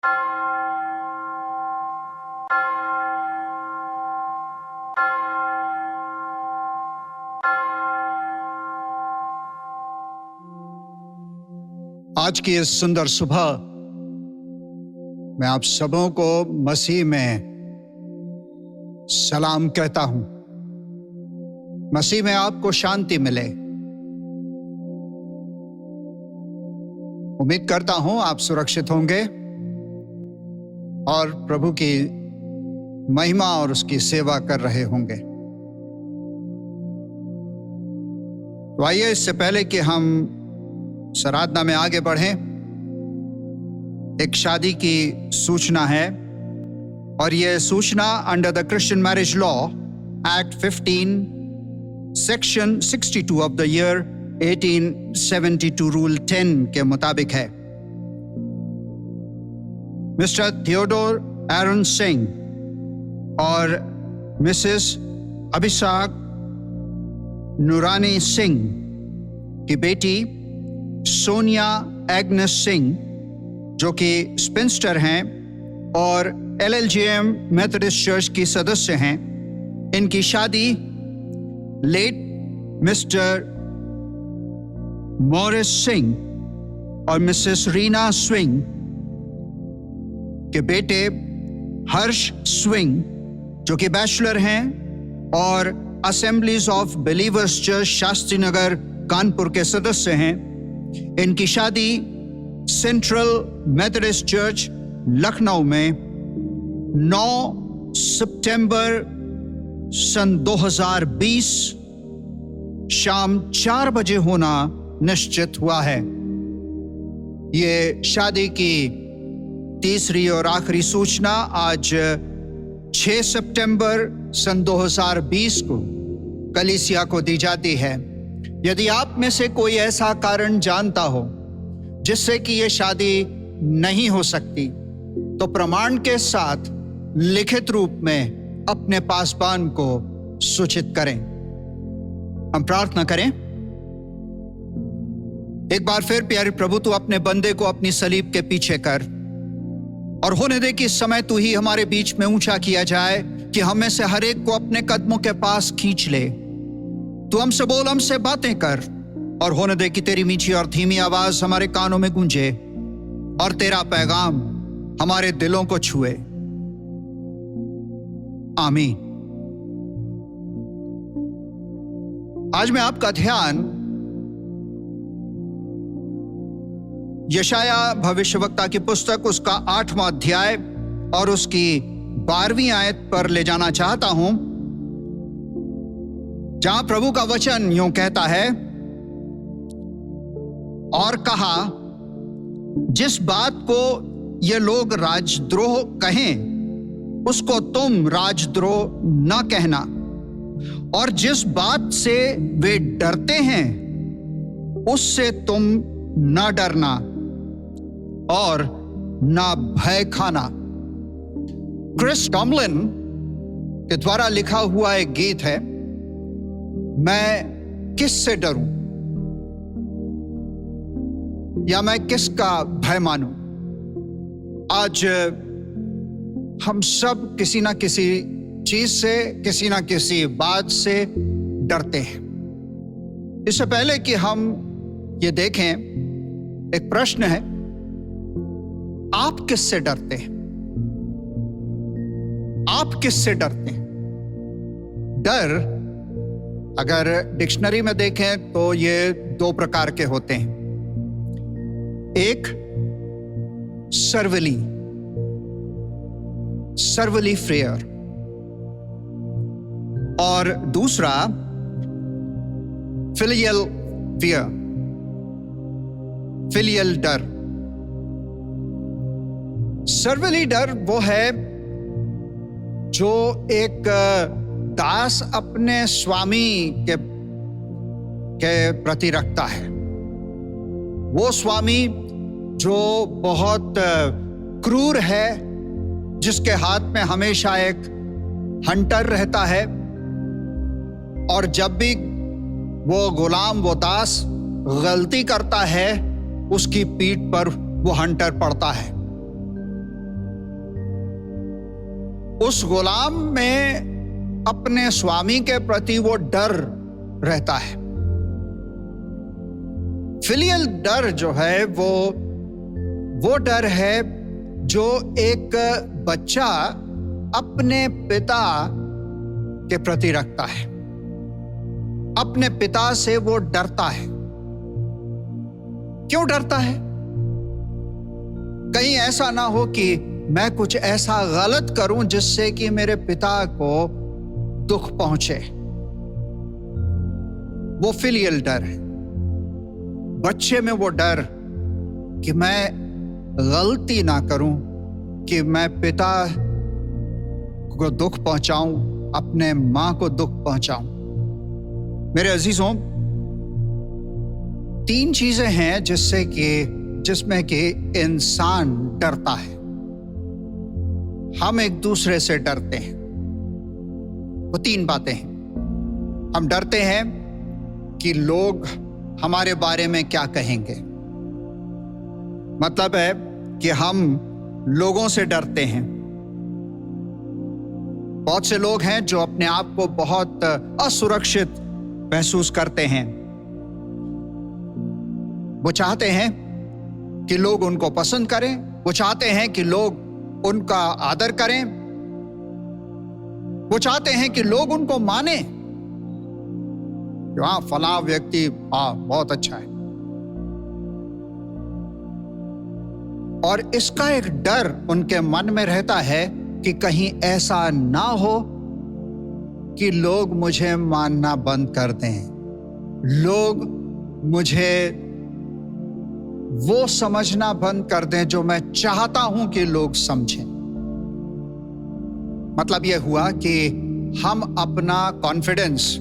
आज की इस सुंदर सुबह मैं आप सबों को मसीह में सलाम कहता हूं। मसीह में आपको शांति मिले। उम्मीद करता हूं आप सुरक्षित होंगे और प्रभु की महिमा और उसकी सेवा कर रहे होंगे। तो आइए, इससे पहले कि हम आराधना में आगे बढ़ें, एक शादी की सूचना है और यह सूचना under the Christian marriage law act 15 section 62 of the year 1872 rule 10 के मुताबिक है। मिस्टर थियोडोर एरन सिंह और मिसेस अभिषेक नूरानी सिंह की बेटी सोनिया एग्नेस सिंह, जो कि स्पिंस्टर हैं और LLGM मेथोडिस्ट चर्च की सदस्य हैं, इनकी शादी लेट मिस्टर मॉरिस सिंह और मिसेस रीना स्विंग के बेटे हर्ष स्विंग, जो कि बैचलर हैं और assemblies of believers church Shastri Nagar Kanpur के सदस्य हैं, इनकी शादी सेंट्रल मेथोडिस्ट चर्च लखनऊ में 9 सितंबर सन 2020 शाम 4 बजे होना निश्चित हुआ है। ये शादी की तीसरी और आखिरी सूचना आज 6 सितंबर सन 2020 को कलीसिया को दी जाती है। यदि आप में से कोई ऐसा कारण जानता हो जिससे कि यह शादी नहीं हो सकती, तो प्रमाण के साथ लिखित रूप में अपने पासबान को सूचित करें। हम प्रार्थना करें। एक बार फिर प्यारे प्रभु, तू अपने बंदे को अपनी सलीब के पीछे कर और होने दे कि इस समय तू ही हमारे बीच में ऊंचा किया जाए कि हमें से हर एक को अपने कदमों के पास खींच ले। तू हमसे बोल, हमसे बातें कर और होने दे कि तेरी मीठी और धीमी आवाज हमारे कानों में गूंजे और तेरा पैगाम हमारे दिलों को छुए। आमीन। आज मैं आपका ध्यान यशाया भविष्यवक्ता की पुस्तक उसका 8वां अध्याय और उसकी 12वीं आयत पर ले जाना चाहता हूं, जहां प्रभु का वचन यूं कहता है, और कहा, जिस बात को ये लोग राजद्रोह कहें उसको तुम राजद्रोह न कहना, और जिस बात से वे डरते हैं उससे तुम न डरना और न भय खाना। क्रिस टॉमलिन के द्वारा लिखा हुआ एक गीत है, मैं किससे डरूं या मैं किसका भय मानूं। आज हम सब किसी ना किसी चीज से, किसी ना किसी बात से डरते हैं। इससे पहले कि हम ये देखें, एक प्रश्न है, आप किससे डरते हैं? आप किससे डरते हैं? डर अगर डिक्शनरी में देखें तो ये 2 प्रकार के होते हैं। एक सर्वली फेयर और दूसरा फिलियल फियर, फिलियल डर। सर्वली डर वो है जो एक दास अपने स्वामी के प्रति रखता है। वो स्वामी जो बहुत क्रूर है, जिसके हाथ में हमेशा एक हंटर रहता है, और जब भी वो गुलाम, वो दास गलती करता है, उसकी पीठ पर वो हंटर पड़ता है। उस गुलाम में अपने स्वामी के प्रति वो डर रहता है। फिलियल डर जो है वो डर है जो एक बच्चा अपने पिता के प्रति रखता है। अपने पिता से वो डरता है। क्यों डरता है? कहीं ऐसा ना हो कि मैं कुछ ऐसा गलत करूं जिससे कि मेरे पिता को दुख पहुंचे। वो फिलियल डर है। बच्चे में वो डर कि मैं गलती ना करूं, कि मैं पिता को दुख पहुंचाऊं, अपने मां को दुख पहुंचाऊं। मेरे अजीजों, 3 चीजें हैं जिसमें कि इंसान डरता है। हम एक दूसरे से डरते हैं। वो 3 बातें हैं। हम डरते हैं कि लोग हमारे बारे में क्या कहेंगे। मतलब है कि हम लोगों से डरते हैं। बहुत से लोग हैं जो अपने आप को बहुत असुरक्षित महसूस करते हैं। वो चाहते हैं कि लोग उनको पसंद करें। वो चाहते हैं कि लोग उनका आदर करें। वो चाहते हैं कि लोग उनको माने। हाँ, फलां व्यक्ति बहुत अच्छा है। और इसका एक डर उनके मन में रहता है कि कहीं ऐसा ना हो कि लोग मुझे मानना बंद कर दें, लोग मुझे वो समझना बंद कर दें जो मैं चाहता हूं कि लोग समझें। मतलब यह हुआ कि हम अपना कॉन्फिडेंस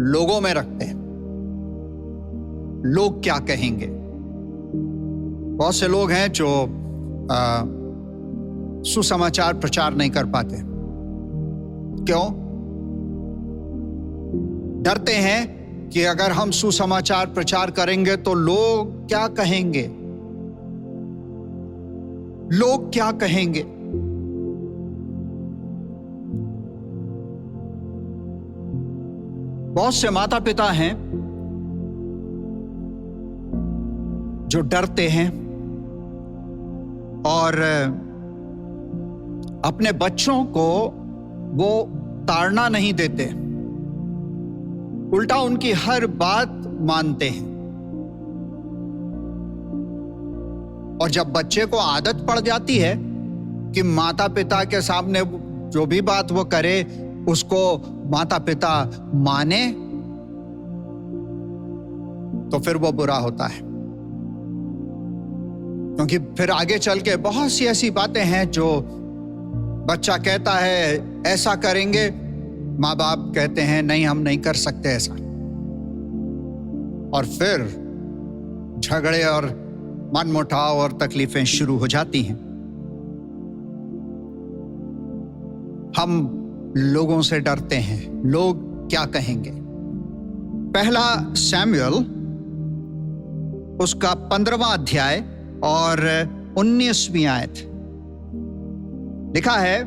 लोगों में रखते हैं। लोग क्या कहेंगे? बहुत से लोग हैं जो सुसमाचार प्रचार नहीं कर पाते। क्यों? डरते हैं कि अगर हम सुसमाचार प्रचार करेंगे तो लोग क्या कहेंगे। लोग क्या कहेंगे? बहुत से माता पिता हैं जो डरते हैं और अपने बच्चों को वो ताड़ना नहीं देते, उल्टा उनकी हर बात मानते हैं। और जब बच्चे को आदत पड़ जाती है कि माता पिता के सामने जो भी बात वो करे उसको माता पिता माने, तो फिर वो बुरा होता है। क्योंकि फिर आगे चल के बहुत सी ऐसी बातें हैं जो बच्चा कहता है ऐसा करेंगे, माँ बाप कहते हैं नहीं हम नहीं कर सकते ऐसा, और फिर झगड़े और मनमुटाव और तकलीफें शुरू हो जाती हैं। हम लोगों से डरते हैं, लोग क्या कहेंगे। पहला सैमुएल उसका 15वां अध्याय और 19वीं आयत लिखा है,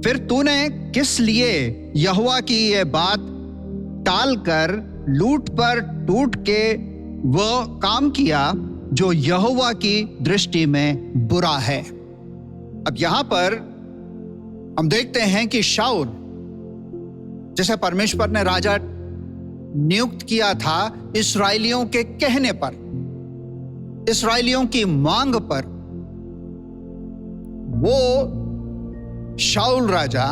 फिर तूने किस लिए यहोवा की यह बात टालकर लूट पर टूट के वह काम किया जो यहोवा की दृष्टि में बुरा है। अब यहां पर हम देखते हैं कि शाऊल, जिसे परमेश्वर ने राजा नियुक्त किया था इस्राएलियों के कहने पर, इस्राएलियों की मांग पर, वो शाऊल राजा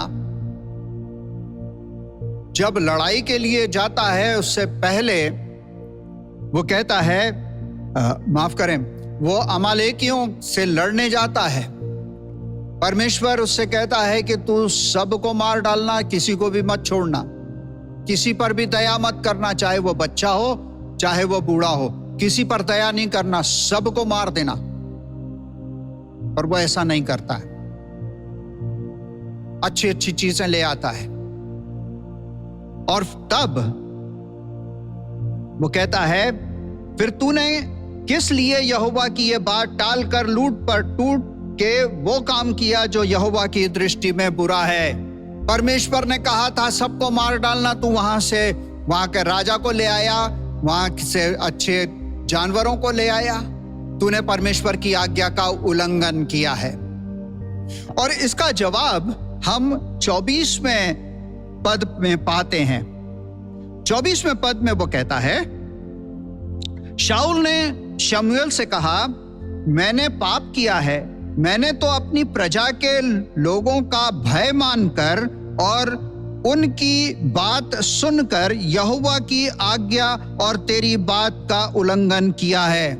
जब लड़ाई के लिए जाता है उससे पहले वो कहता है माफ करें, वो अमालेकियों से लड़ने जाता है। परमेश्वर उससे कहता है कि तू सबको मार डालना, किसी को भी मत छोड़ना, किसी पर भी दया मत करना, चाहे वो बच्चा हो चाहे वो बूढ़ा हो, किसी पर दया नहीं करना, सबको मार देना। पर वो ऐसा नहीं करता है, अच्छी अच्छी चीजें ले आता है। और तब वो कहता है, फिर तूने किस लिए यहोवा की यह बात टाल कर लूट पर टूट कि वो काम किया जो यहोवा की दृष्टि में बुरा है। परमेश्वर ने कहा था सबको मार डालना, तू वहां के राजा को ले आया, वहां से अच्छे जानवरों को ले आया। तूने परमेश्वर की आज्ञा का उल्लंघन किया है। और इसका जवाब हम 24वें पद में पाते हैं। 24वें पद में वो कहता है, शाऊल ने शमूएल से कहा, मैंने पाप किया है, मैंने तो अपनी प्रजा के लोगों का भय मानकर और उनकी बात सुनकर यहोवा की आज्ञा और तेरी बात का उल्लंघन किया है।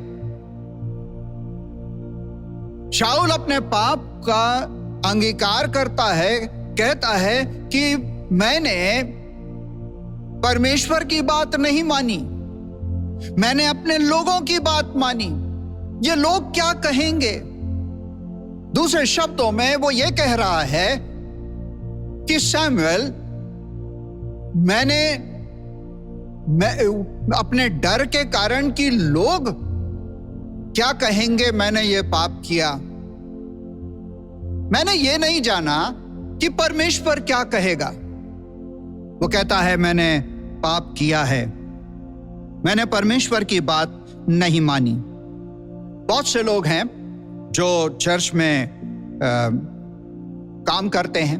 शाऊल अपने पाप का अंगीकार करता है, कहता है कि मैंने परमेश्वर की बात नहीं मानी, मैंने अपने लोगों की बात मानी, ये लोग क्या कहेंगे। दूसरे शब्दों में वो ये कह रहा है कि शमूएल, मैं अपने डर के कारण कि लोग क्या कहेंगे मैंने ये पाप किया, मैंने ये नहीं जाना कि परमेश्वर क्या कहेगा। वो कहता है मैंने पाप किया है, मैंने परमेश्वर की बात नहीं मानी। बहुत से लोग हैं जो चर्च में काम करते हैं,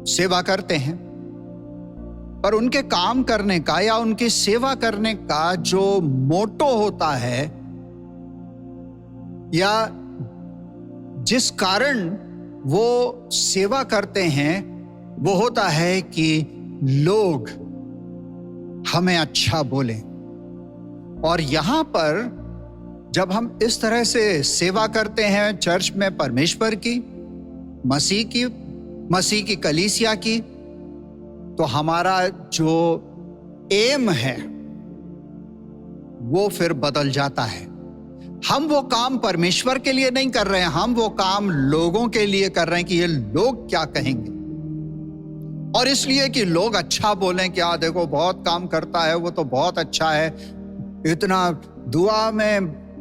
सेवा करते हैं, पर उनके काम करने का या उनकी सेवा करने का जो मोटो होता है या जिस कारण वो सेवा करते हैं, वो होता है कि लोग हमें अच्छा बोलें। और यहां पर जब हम इस तरह से सेवा करते हैं चर्च में परमेश्वर की, मसीह की कलीसिया की, तो हमारा जो एम है वो फिर बदल जाता है। हम वो काम परमेश्वर के लिए नहीं कर रहे हैं, हम वो काम लोगों के लिए कर रहे हैं कि ये लोग क्या कहेंगे। और इसलिए कि लोग अच्छा बोलें कि आ देखो बहुत काम करता है, वो तो बहुत अच्छा है, इतना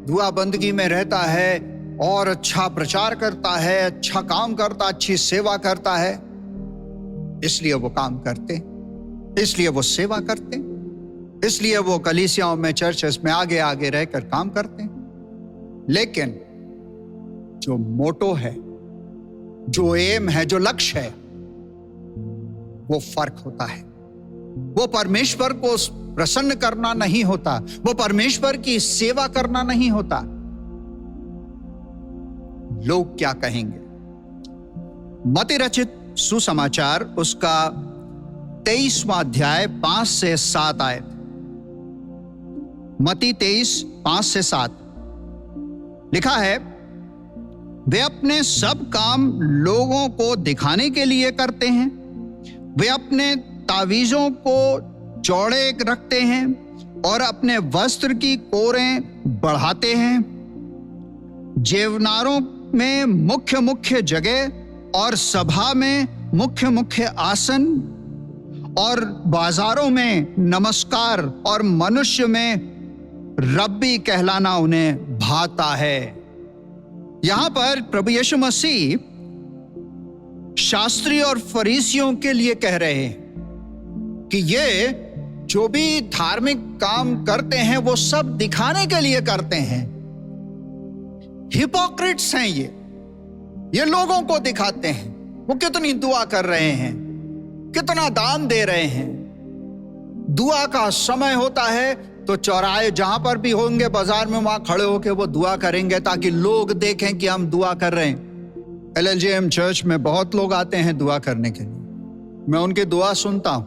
दुआ बंदगी में रहता है और अच्छा प्रचार करता है, अच्छा काम करता, अच्छी सेवा करता है, इसलिए वो काम करते, इसलिए वो सेवा करते, इसलिए वो कलीसियाओं में चर्चेस में आगे आगे रहकर काम करते। लेकिन जो मोटो है, जो एम है, जो लक्ष्य है, वो फर्क होता है। वो परमेश्वर को प्रसन्न करना नहीं होता, वो परमेश्वर की सेवा करना नहीं होता। लोग क्या कहेंगे। मत्ती रचित सुसमाचार उसका 23वां अध्याय 5 से 7 आयत। मत्ती 23, 5 से 7 लिखा है, वे अपने सब काम लोगों को दिखाने के लिए करते हैं, वे अपने तावीजों को चौड़े रखते हैं और अपने वस्त्र की कोरें बढ़ाते हैं। जेवनारों में मुख्य मुख्य जगह और सभा में मुख्य मुख्य आसन और बाजारों में नमस्कार और मनुष्य में रब्बी कहलाना उन्हें भाता है। यहां पर प्रभु यीशु मसीह शास्त्री और फरीसियों के लिए कह रहे हैं कि ये जो भी धार्मिक काम करते हैं वो सब दिखाने के लिए करते हैं। हिपोक्रिट्स हैं ये लोगों को दिखाते हैं वो कितनी दुआ कर रहे हैं, कितना दान दे रहे हैं। दुआ का समय होता है तो चौराहे जहां पर भी होंगे, बाजार में, वहां खड़े होकर वो दुआ करेंगे ताकि लोग देखें कि हम दुआ कर रहे हैं। LLJM चर्च में बहुत लोग आते हैं दुआ करने के लिए, मैं उनकी दुआ सुनता हूं।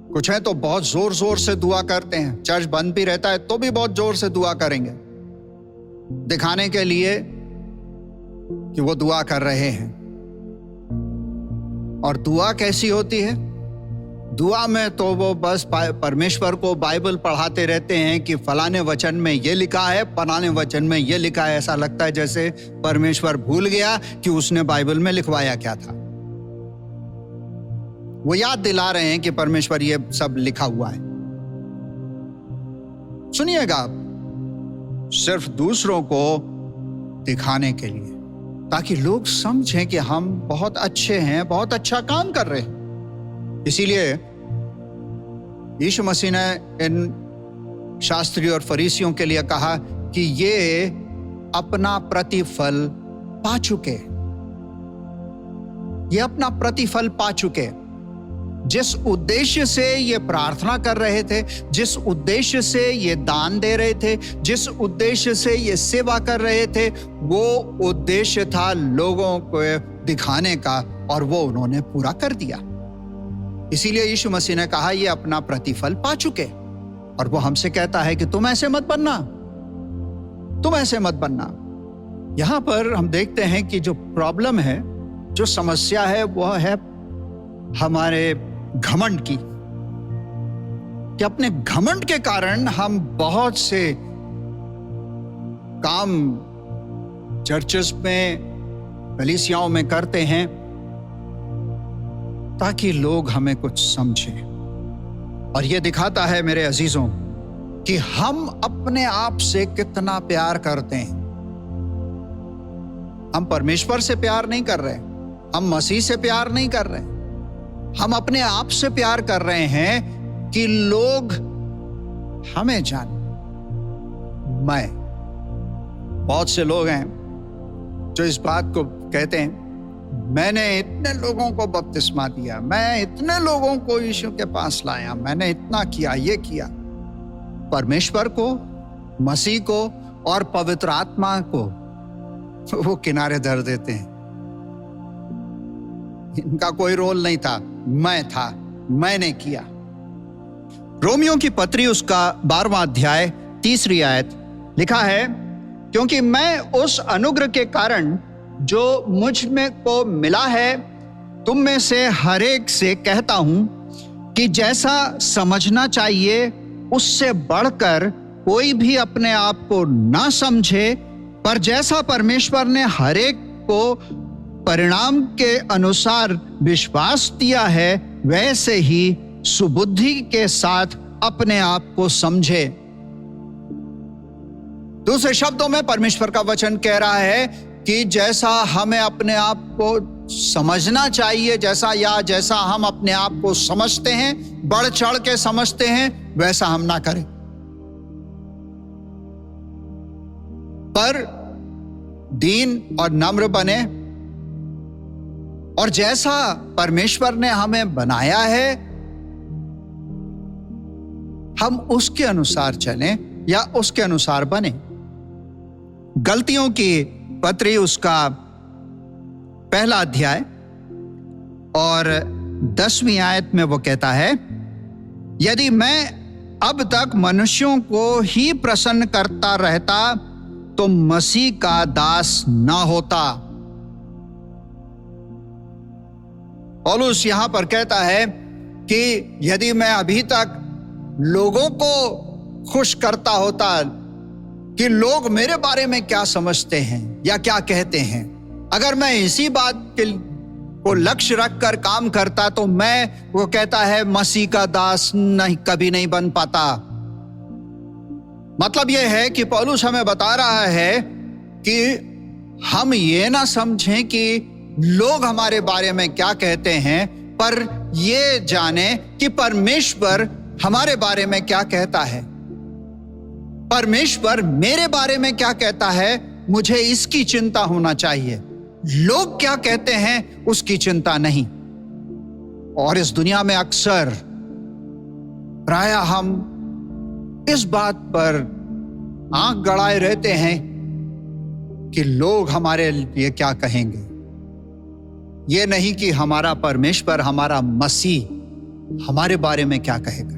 कुछ है तो बहुत जोर जोर से दुआ करते हैं, चर्च बंद भी रहता है तो भी बहुत जोर से दुआ करेंगे, दिखाने के लिए कि वो दुआ कर रहे हैं। और दुआ कैसी होती है? दुआ में तो वो बस परमेश्वर को बाइबल पढ़ाते रहते हैं कि फलाने वचन में ये लिखा है, फलाने वचन में ये लिखा है। ऐसा लगता है जैसे परमेश्वर भूल गया कि उसने बाइबल में लिखवाया क्या था। वो याद दिला रहे हैं कि परमेश्वर ये सब लिखा हुआ है। सुनिएगा, सिर्फ दूसरों को दिखाने के लिए, ताकि लोग समझें कि हम बहुत अच्छे हैं, बहुत अच्छा काम कर रहे हैं। इसीलिए यीशु मसीह ने इन शास्त्री और फरीसियों के लिए कहा कि ये अपना प्रतिफल पा चुके, ये अपना प्रतिफल पा चुके। जिस उद्देश्य से ये प्रार्थना कर रहे थे, जिस उद्देश्य से ये दान दे रहे थे, जिस उद्देश्य से ये सेवा कर रहे थे, वो उद्देश्य था लोगों को दिखाने का, और वो उन्होंने पूरा कर दिया। इसीलिए यीशु मसीह ने कहा ये अपना प्रतिफल पा चुके। और वो हमसे कहता है कि तुम ऐसे मत बनना, तुम ऐसे मत बनना। यहां पर हम देखते हैं कि जो प्रॉब्लम है, जो समस्या है, वो है हमारे घमंड की, कि अपने घमंड के कारण हम बहुत से काम चर्चेस में, कलीसियाओं में करते हैं ताकि लोग हमें कुछ समझें। और यह दिखाता है मेरे अजीजों कि हम अपने आप से कितना प्यार करते हैं। हम परमेश्वर से प्यार नहीं कर रहे, हम मसीह से प्यार नहीं कर रहे, हम अपने आप से प्यार कर रहे हैं कि लोग हमें जाने। मैं, बहुत से लोग हैं जो इस बात को कहते हैं, मैंने इतने लोगों को बपतिस्मा दिया, मैं इतने लोगों को यीशु के पास लाया, मैंने इतना किया, ये किया। परमेश्वर को, मसीह को और पवित्र आत्मा को वो किनारे धर देते हैं। इनका कोई रोल नहीं था, मैं था, मैंने किया। रोमियो की पत्री उसका 12वां अध्याय 3री आयत लिखा है, क्योंकि मैं उस अनुग्रह के कारण जो मुझ में को मिला है तुम में से हर एक से कहता हूं कि जैसा समझना चाहिए उससे बढ़कर कोई भी अपने आप को ना समझे, पर जैसा परमेश्वर ने हर एक को परिणाम के अनुसार विश्वास दिया है, वैसे ही सुबुद्धि के साथ अपने आप को समझे। दूसरे शब्दों में परमेश्वर का वचन कह रहा है कि जैसा हमें अपने आप को समझना चाहिए, जैसा हम अपने आप को समझते हैं, बढ़ चढ़ के समझते हैं, वैसा हम ना करें। पर दीन और नम्र बने, और जैसा परमेश्वर ने हमें बनाया है हम उसके अनुसार चलें या उसके अनुसार बने। गलतियों की पत्री उसका 1 अध्याय और 10वीं आयत में वो कहता है, यदि मैं अब तक मनुष्यों को ही प्रसन्न करता रहता तो मसीह का दास ना होता। पौलुस यहां पर कहता है कि यदि मैं अभी तक लोगों को खुश करता होता कि लोग मेरे बारे में क्या समझते हैं या क्या कहते हैं, अगर मैं इसी बात को लक्ष्य रखकर काम करता तो मैं, वो कहता है, मसीह का दास कभी नहीं बन पाता। मतलब यह है कि पौलुस हमें बता रहा है कि हम ये ना समझें कि लोग हमारे बारे में क्या कहते हैं, पर ये जाने कि परमेश्वर हमारे बारे में क्या कहता है। परमेश्वर मेरे बारे में क्या कहता है, मुझे इसकी चिंता होना चाहिए। लोग क्या कहते हैं उसकी चिंता नहीं। और इस दुनिया में अक्सर प्रायः हम इस बात पर आंख गड़ाए रहते हैं कि लोग हमारे लिए क्या कहेंगे, ये नहीं कि हमारा परमेश्वर, हमारा मसीह हमारे बारे में क्या कहेगा।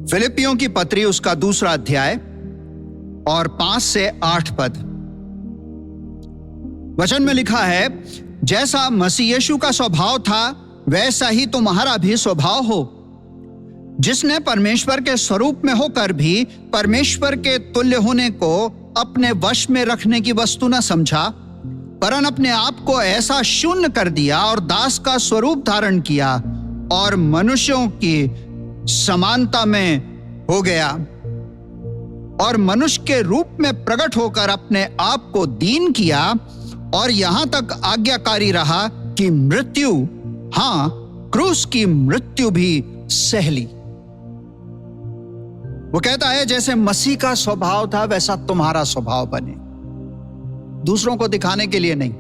फिलिपियों की पत्री उसका 2 अध्याय और 5 से 8 पद, वचन में लिखा है, जैसा मसीह यीशु का स्वभाव था वैसा ही तुम्हारा भी स्वभाव हो, जिसने परमेश्वर के स्वरूप में होकर भी परमेश्वर के तुल्य होने को अपने वश में रखने की वस्तु न समझा, वरन अपने आप को ऐसा शून्य कर दिया और दास का स्वरूप धारण किया और मनुष्यों की समानता में हो गया, और मनुष्य के रूप में प्रकट होकर अपने आप को दीन किया और यहां तक आज्ञाकारी रहा कि मृत्यु, हां, क्रूस की मृत्यु भी सह ली। वो कहता है जैसे मसीह का स्वभाव था वैसा तुम्हारा स्वभाव बने, दूसरों को दिखाने के लिए नहीं,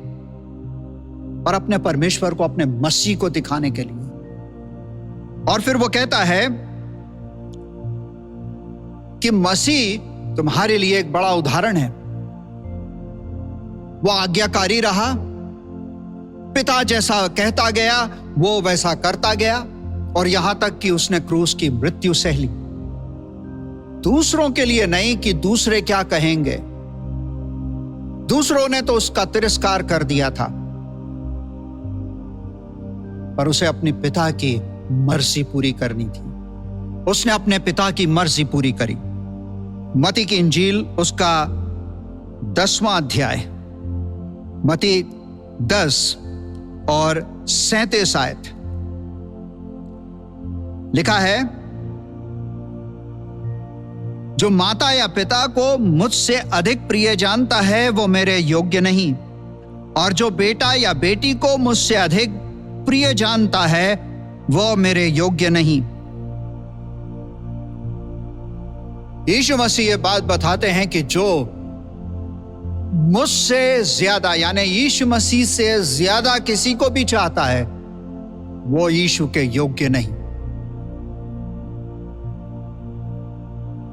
पर अपने परमेश्वर को, अपने मसीह को दिखाने के लिए। और फिर वो कहता है कि मसीह तुम्हारे लिए एक बड़ा उदाहरण है। वो आज्ञाकारी रहा, पिता जैसा कहता गया वो वैसा करता गया, और यहां तक कि उसने क्रूस की मृत्यु सह ली। दूसरों के लिए नहीं कि दूसरे क्या कहेंगे, दूसरों ने तो उसका तिरस्कार कर दिया था, पर उसे अपने पिता की मर्जी पूरी करनी थी। उसने अपने पिता की मर्जी पूरी करी। मत्ती की इंजील उसका 10वां अध्याय, मत्ती 10 और 37 आयत लिखा है, जो माता या पिता को मुझसे अधिक प्रिय जानता है वो मेरे योग्य नहीं, और जो बेटा या बेटी को मुझसे अधिक प्रिय जानता है वो मेरे योग्य नहीं। यीशु मसीह ये बात बताते हैं कि जो मुझसे ज्यादा, यानी यीशु मसीह से ज्यादा किसी को भी चाहता है वो यीशु के योग्य नहीं।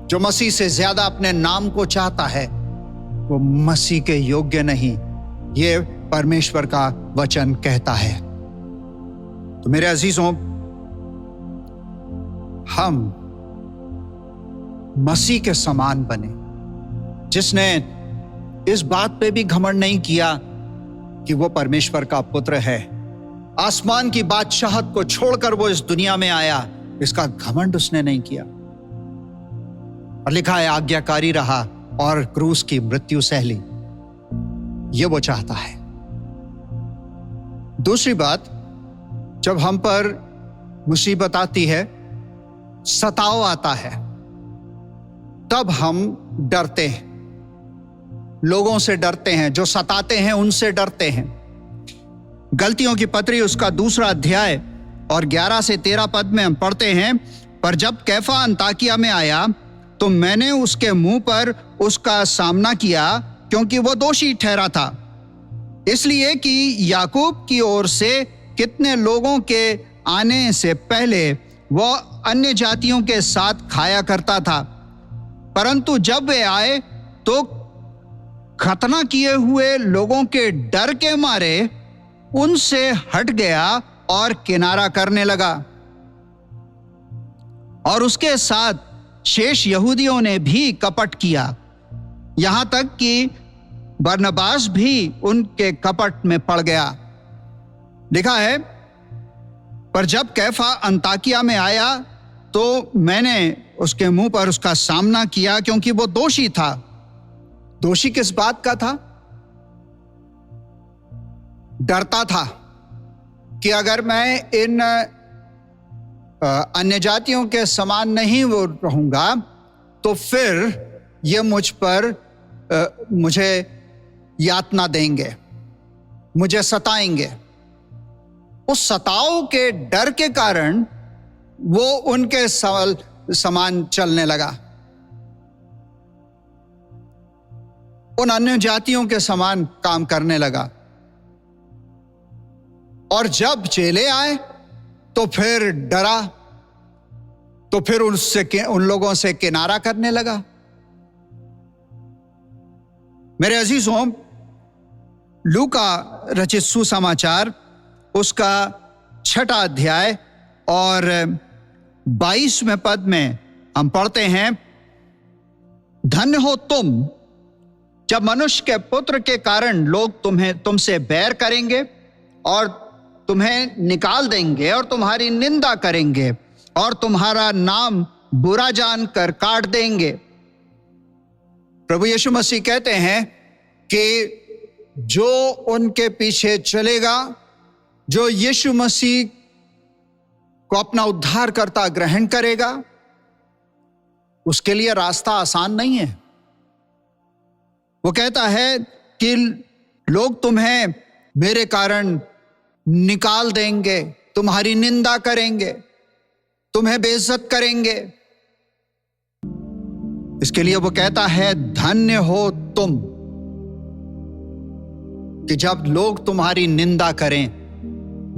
जो मसीह से ज्यादा अपने नाम को चाहता है वो मसीह के योग्य नहीं, ये परमेश्वर का वचन कहता है। तो मेरे अजीजों, हम मसीह के समान बने, जिसने इस बात पे भी घमंड नहीं किया कि वो परमेश्वर का पुत्र है। आसमान की बादशाहत को छोड़कर वो इस दुनिया में आया, इसका घमंड उसने नहीं किया। और लिखा है आज्ञाकारी रहा और क्रूस की मृत्यु सह ली। ये वो चाहता है। दूसरी बात, जब हम पर मुसीबत आती है, सताव आता है, तब हम डरते हैं, लोगों से डरते हैं, जो सताते हैं उनसे डरते हैं। गलतियों की पत्री उसका 2 अध्याय और 11 से 13 पद में हम पढ़ते हैं, पर जब कैफा अंताकिया में आया तो मैंने उसके मुंह पर उसका सामना किया, क्योंकि वो दोषी ठहरा था, इसलिए कि याकूब की ओर से कितने लोगों के आने से पहले वो अन्य जातियों के साथ खाया करता था, परंतु जब वे आए तो खतना किए हुए लोगों के डर के मारे उनसे हट गया और किनारा करने लगा। और उसके साथ शेष यहूदियों ने भी कपट किया, यहां तक कि बरनबास भी उनके कपट में पड़ गया। लिखा है, पर जब कैफा अंताकिया में आया तो मैंने उसके मुंह पर उसका सामना किया, क्योंकि वो दोषी था। दोषी किस बात का था? डरता था कि अगर मैं इन अन्य जातियों के समान नहीं वो रहूंगा तो फिर ये मुझ पर मुझे यातना देंगे, मुझे सताएंगे। उस सताव के डर के कारण वो उनके समान चलने लगा, उन अन्य जातियों के समान काम करने लगा। और जब चेले आए तो फिर डरा, तो फिर उन लोगों से किनारा करने लगा। मेरे अजीजों, लूका रचित सुसमाचार उसका 6 अध्याय और 22वें पद में हम पढ़ते हैं, धन्य हो तुम जब मनुष्य के पुत्र के कारण लोग तुमसे बैर करेंगे और तुम्हें निकाल देंगे और तुम्हारी निंदा करेंगे और तुम्हारा नाम बुरा जानकर काट देंगे। प्रभु यीशु मसीह कहते हैं कि जो उनके पीछे चलेगा, जो यीशु मसीह को अपना उद्धारकर्ता ग्रहण करेगा, उसके लिए रास्ता आसान नहीं है। वो कहता है कि लोग तुम्हें मेरे कारण निकाल देंगे, तुम्हारी निंदा करेंगे, तुम्हें बेइज्जत करेंगे। इसके लिए वो कहता है, धन्य हो तुम कि जब लोग तुम्हारी निंदा करें,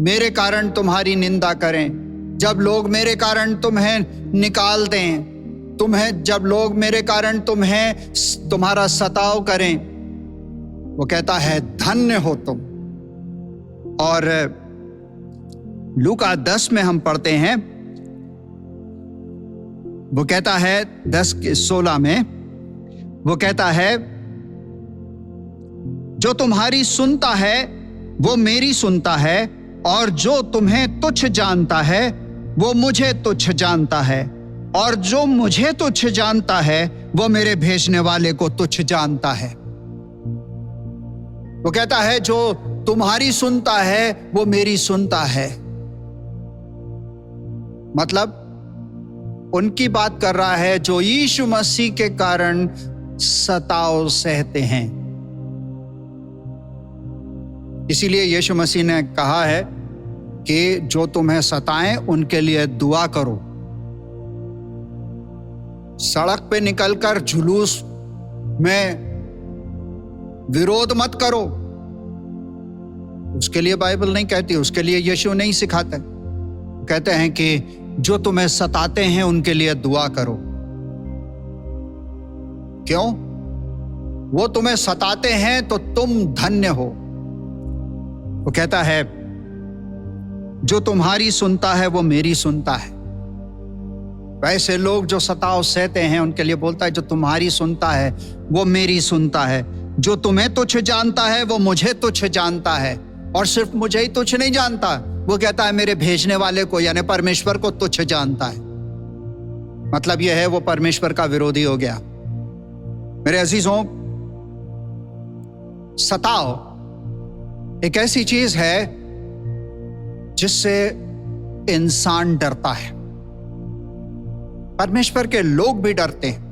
मेरे कारण तुम्हारी निंदा करें, जब लोग मेरे कारण तुम्हें निकाल दें, जब लोग मेरे कारण तुम्हारा सताव करें। वो कहता है, धन्य हो तुम। और लूका 10 में हम पढ़ते हैं, वो कहता है 10:16 में, वो कहता है, जो तुम्हारी सुनता है वो मेरी सुनता है, और जो तुम्हें तुच्छ जानता है वो मुझे तुच्छ जानता है, और जो मुझे तुच्छ जानता है वो मेरे भेजने वाले को तुच्छ जानता है। वो कहता है, जो तुम्हारी सुनता है वो मेरी सुनता है। मतलब उनकी बात कर रहा है जो यीशु मसीह के कारण सताव सहते हैं। इसीलिए यीशु मसीह ने कहा है कि जो तुम्हें सताएं उनके लिए दुआ करो। सड़क पे निकलकर जुलूस में विरोध मत करो, उसके लिए बाइबल नहीं कहती, उसके लिए यीशु नहीं सिखाते। कहते हैं कि जो तुम्हें सताते हैं उनके लिए दुआ करो। क्यों? वो तुम्हें सताते हैं तो तुम धन्य हो। वो कहता है, जो तुम्हारी सुनता है वो मेरी सुनता है। वैसे लोग जो सताव सहते हैं उनके लिए बोलता है, जो तुम्हारी सुनता है वो मेरी सुनता है। जो तुम्हें तुच्छ जानता है वो मुझे तुच्छ जानता है, और सिर्फ मुझे ही तुच्छ नहीं जानता, वो कहता है मेरे भेजने वाले को यानी परमेश्वर को तुच्छ जानता है। मतलब यह है, वो परमेश्वर का विरोधी हो गया। मेरे अजीजों, सताव एक ऐसी चीज है जिससे इंसान डरता है। परमेश्वर के लोग भी डरते हैं।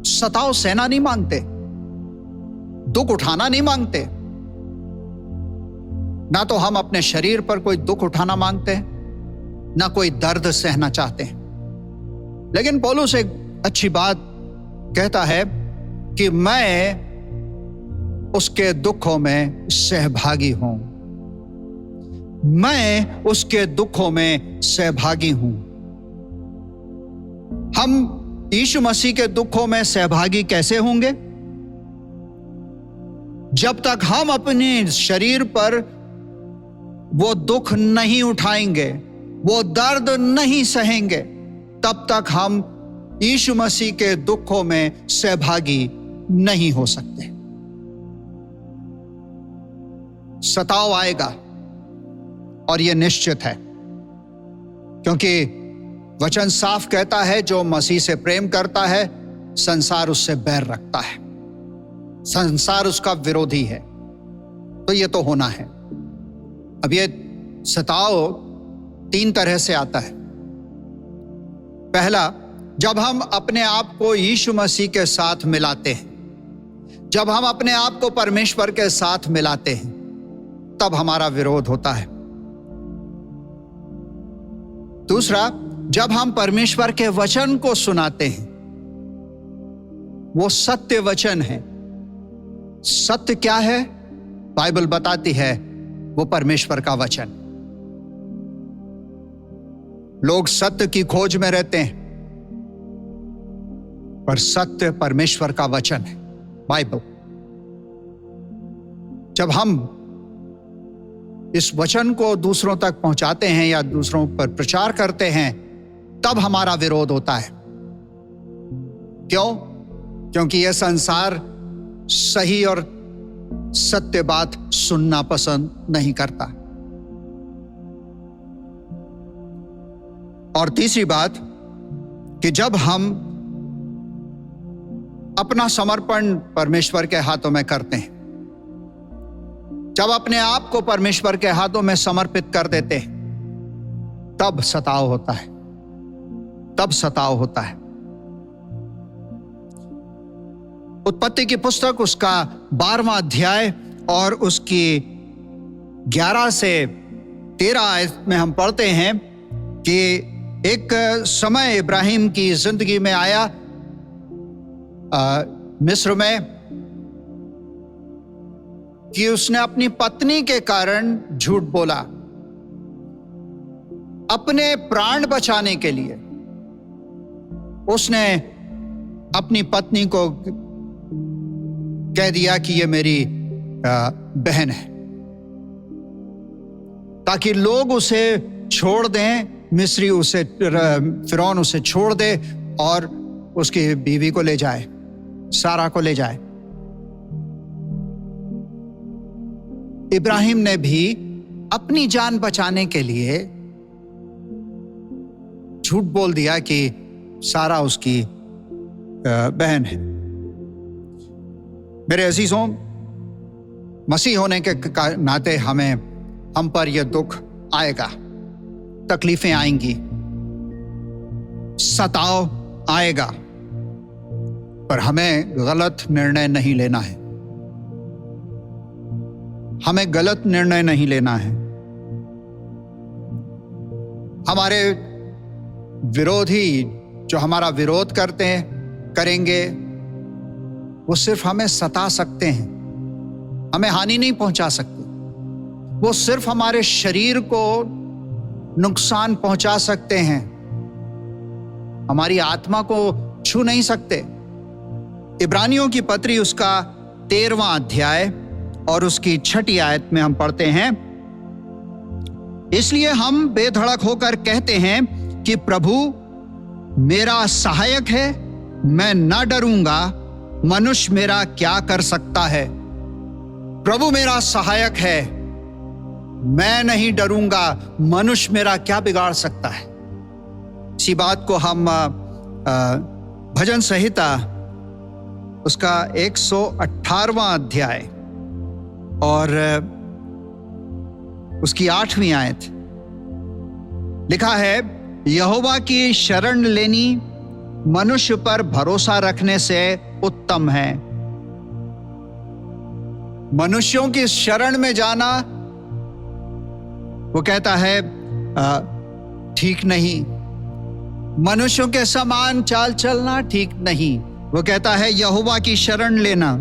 सताव सहना नहीं मांगते, दुख उठाना नहीं मांगते। ना तो हम अपने शरीर पर कोई दुख उठाना मांगते हैं, ना कोई दर्द सहना चाहते हैं। लेकिन पौलुस एक अच्छी बात कहता है कि मैं उसके दुखों में सहभागी हूं। मैं उसके दुखों में सहभागी हूं। हम यीशु मसीह के दुखों में सहभागी कैसे होंगे? जब तक हम अपने शरीर पर वो दुख नहीं उठाएंगे, वो दर्द नहीं सहेंगे, तब तक हम यीशु मसीह के दुखों में सहभागी नहीं हो सकते। सताव आएगा और यह निश्चित है, क्योंकि वचन साफ कहता है, जो मसीह से प्रेम करता है संसार उससे बैर रखता है, संसार उसका विरोधी है। तो यह तो होना है। अब ये सताव 3 तरह से आता है। पहला, जब हम अपने आप को यीशु मसीह के साथ मिलाते हैं, जब हम अपने आप को परमेश्वर के साथ मिलाते हैं, तब हमारा विरोध होता है। दूसरा, जब हम परमेश्वर के वचन को सुनाते हैं, वो सत्य वचन है। सत्य क्या है? बाइबल बताती है, वो परमेश्वर का वचन। लोग सत्य की खोज में रहते हैं, पर सत्य परमेश्वर का वचन है, बाइबल। जब हम इस वचन को दूसरों तक पहुंचाते हैं या दूसरों पर प्रचार करते हैं, तब हमारा विरोध होता है। क्यों? क्योंकि यह संसार सही और सत्य बात सुनना पसंद नहीं करता। और तीसरी बात कि जब हम अपना समर्पण परमेश्वर के हाथों में करते हैं, जब अपने आप को परमेश्वर के हाथों में समर्पित कर देते हैं, तब सताव होता है, तब सताव होता है। उत्पत्ति की पुस्तक उसका 12वां अध्याय और उसकी 11 से 13 आयत में हम पढ़ते हैं कि एक समय इब्राहिम की जिंदगी में आया मिस्र में कि उसने अपनी पत्नी के कारण झूठ बोला। अपने प्राण बचाने के लिए उसने अपनी पत्नी को कह दिया कि ये मेरी बहन है, ताकि लोग उसे छोड़ दें, मिस्री उसे, फिरौन उसे छोड़ दे और उसकी बीवी को ले जाए, सारा को ले जाए। इब्राहिम ने भी अपनी जान बचाने के लिए झूठ बोल दिया कि सारा उसकी बहन है। मेरे अजीजों, मसीह होने के नाते हम पर यह दुख आएगा, तकलीफें आएंगी, सताव आएगा, पर हमें गलत निर्णय नहीं लेना है। हमें गलत निर्णय नहीं लेना है। हमारे विरोधी जो हमारा विरोध करते हैं, करेंगे, वो सिर्फ हमें सता सकते हैं, हमें हानि नहीं पहुंचा सकते। वो सिर्फ हमारे शरीर को नुकसान पहुंचा सकते हैं, हमारी आत्मा को छू नहीं सकते। इब्रानियों की पत्री उसका 13वां अध्याय और उसकी 6ठी आयत में हम पढ़ते हैं, इसलिए हम बेधड़क होकर कहते हैं कि प्रभु मेरा सहायक है, मैं न डरूंगा, मनुष्य मेरा क्या कर सकता है। प्रभु मेरा सहायक है, मैं नहीं डरूंगा, मनुष्य मेरा क्या बिगाड़ सकता है। इसी बात को हम भजन संहिता उसका 118वां अध्याय और उसकी 8वीं आयत लिखा है, यहोवा की शरण लेनी मनुष्य पर भरोसा रखने से उत्तम है। मनुष्यों की शरण में जाना, वो कहता है ठीक नहीं। मनुष्यों के समान चाल चलना ठीक नहीं। वो कहता है यहोवा की शरण लेना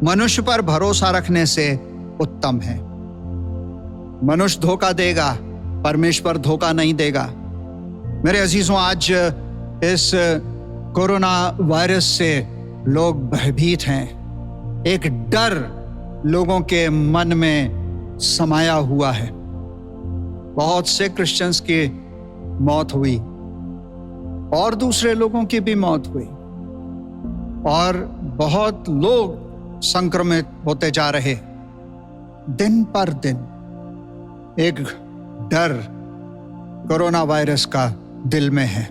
मनुष्य पर भरोसा रखने से उत्तम है। मनुष्य धोखा देगा, परमेश्वर धोखा नहीं देगा। मेरे अजीजों, आज इस कोरोना वायरस से लोग भयभीत हैं। एक डर लोगों के मन में समाया हुआ है। बहुत से क्रिश्चियंस की मौत हुई और दूसरे लोगों की भी मौत हुई और बहुत लोग संक्रमित होते जा रहे। दिन पर दिन एक डर कोरोना वायरस का दिल में है।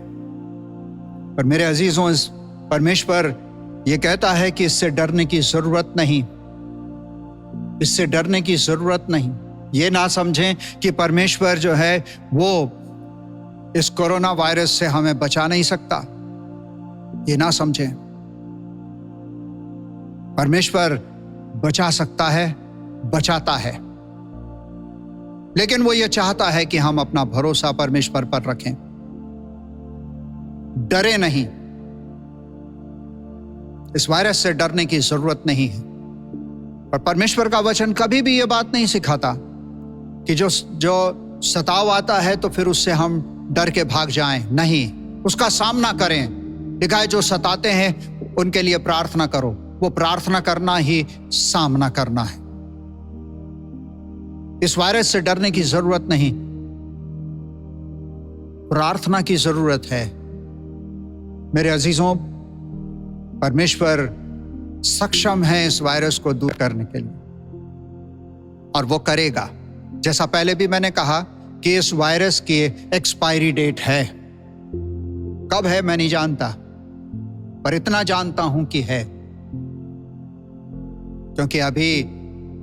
पर मेरे अजीजों, इस परमेश्वर ये कहता है कि इससे डरने की जरूरत नहीं, इससे डरने की जरूरत नहीं। ये ना समझें कि परमेश्वर जो है वो इस कोरोना वायरस से हमें बचा नहीं सकता। ये ना समझें, परमेश्वर बचा सकता है, बचाता है, लेकिन वो ये चाहता है कि हम अपना भरोसा परमेश्वर पर रखें, डरे नहीं। इस वायरस से डरने की जरूरत नहीं है। और परमेश्वर का वचन कभी भी ये बात नहीं सिखाता कि जो सताव आता है तो फिर उससे हम डर के भाग जाएं। नहीं, उसका सामना करें। लिखा है जो सताते हैं उनके लिए प्रार्थना करो। वो प्रार्थना करना ही सामना करना है। इस वायरस से डरने की जरूरत नहीं, प्रार्थना की जरूरत है। मेरे अजीजों, परमेश्वर सक्षम है इस वायरस को दूर करने के लिए और वो करेगा। जैसा पहले भी मैंने कहा कि इस वायरस की एक्सपायरी डेट है। कब है मैं नहीं जानता, पर इतना जानता हूं कि है, क्योंकि अभी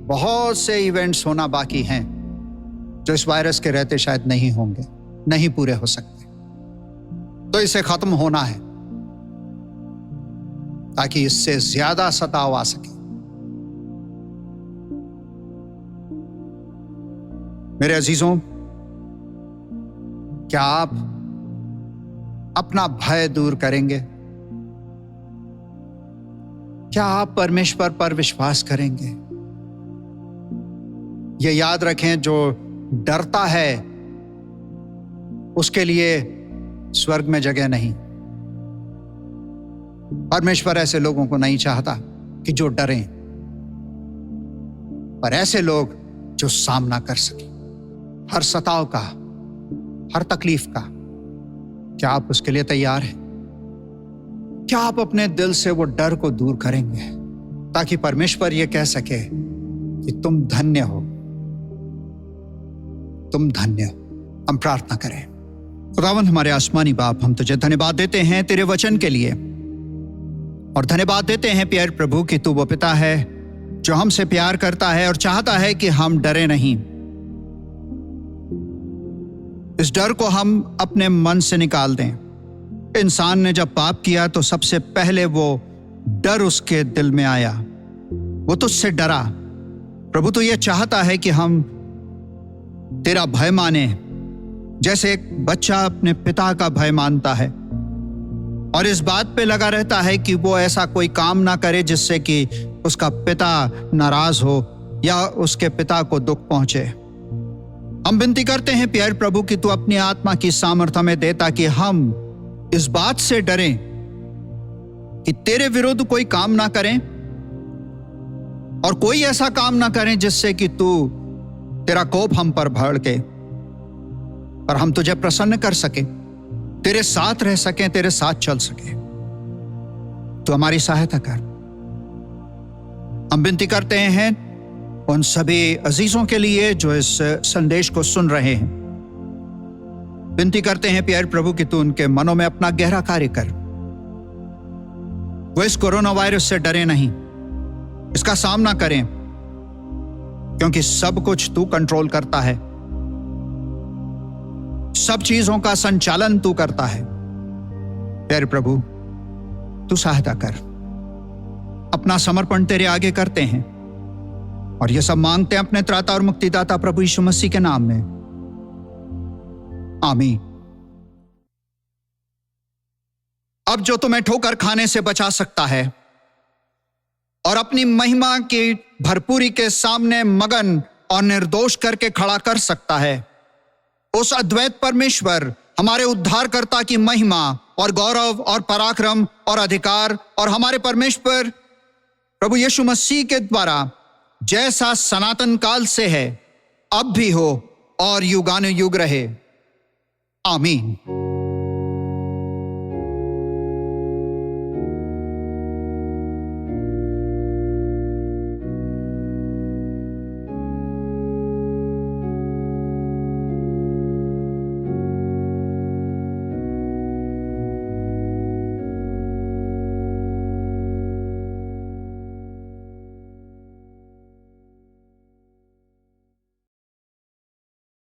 बहुत से इवेंट्स होना बाकी हैं जो इस वायरस के रहते शायद नहीं होंगे, नहीं पूरे हो सकते। तो इसे खत्म होना है। ताकि इससे ज्यादा सताव आ सके। मेरे अजीजों, क्या आप अपना भय दूर करेंगे? क्या आप परमेश्वर पर विश्वास करेंगे? ये याद रखें, जो डरता है उसके लिए स्वर्ग में जगह नहीं। परमेश्वर ऐसे लोगों को नहीं चाहता कि जो डरें, पर ऐसे लोग जो सामना कर सकें हर सताव का, हर तकलीफ का। क्या आप उसके लिए तैयार हैं? क्या आप अपने दिल से वो डर को दूर करेंगे ताकि परमेश्वर ये कह सके कि तुम धन्य हो, तुम धन्य हो। हम प्रार्थना करें। खुदावंद हमारे आसमानी बाप, हम तुझे धन्यवाद देते हैं तेरे वचन के लिए, और धन्यवाद देते हैं प्यारे प्रभु कि तू वो पिता है जो हमसे प्यार करता है और चाहता है कि हम डरे नहीं। इस डर को हम अपने मन से निकाल दें। इंसान ने जब पाप किया तो सबसे पहले वो डर उसके दिल में आया, वो तुझसे डरा। प्रभु तो ये चाहता है कि हम तेरा भय माने, जैसे एक बच्चा अपने पिता का भय मानता है और इस बात पे लगा रहता है कि वो ऐसा कोई काम ना करे जिससे कि उसका पिता नाराज हो या उसके पिता को दुख पहुंचे। हम विनती करते हैं प्यारे प्रभु कि तू अपनी आत्मा की सामर्थ्य में दे, ताकि हम इस बात से डरें कि तेरे विरुद्ध कोई काम ना करें और कोई ऐसा काम ना करें जिससे कि तू तेरा कोप हम पर भड़के, पर हम तुझे प्रसन्न कर सके, तेरे साथ रह सकें, तेरे साथ चल सके। तू हमारी सहायता कर। हम विनती करते हैं उन सभी अजीजों के लिए जो इस संदेश को सुन रहे हैं। विनती करते हैं प्यारे प्रभु कि तू उनके मनों में अपना गहरा कार्य कर। वो इस कोरोना वायरस से डरे नहीं, इसका सामना करें, क्योंकि सब कुछ तू कंट्रोल करता है, सब चीजों का संचालन तू करता है। प्यारे प्रभु तू सहायता कर। अपना समर्पण तेरे आगे करते हैं और ये सब मांगते हैं अपने त्राता और मुक्तिदाता प्रभु यीशु मसीह के नाम में, आमीन। अब जो तुम्हें ठोकर खाने से बचा सकता है और अपनी महिमा की भरपूरी के सामने मगन और निर्दोष करके खड़ा कर सकता है, उस अद्वैत परमेश्वर हमारे उद्धारकर्ता की महिमा और गौरव और पराक्रम और अधिकार और हमारे परमेश्वर प्रभु यीशु मसीह के द्वारा जैसा सनातन काल से है, अब भी हो और युगानुयुग रहे, आमीन।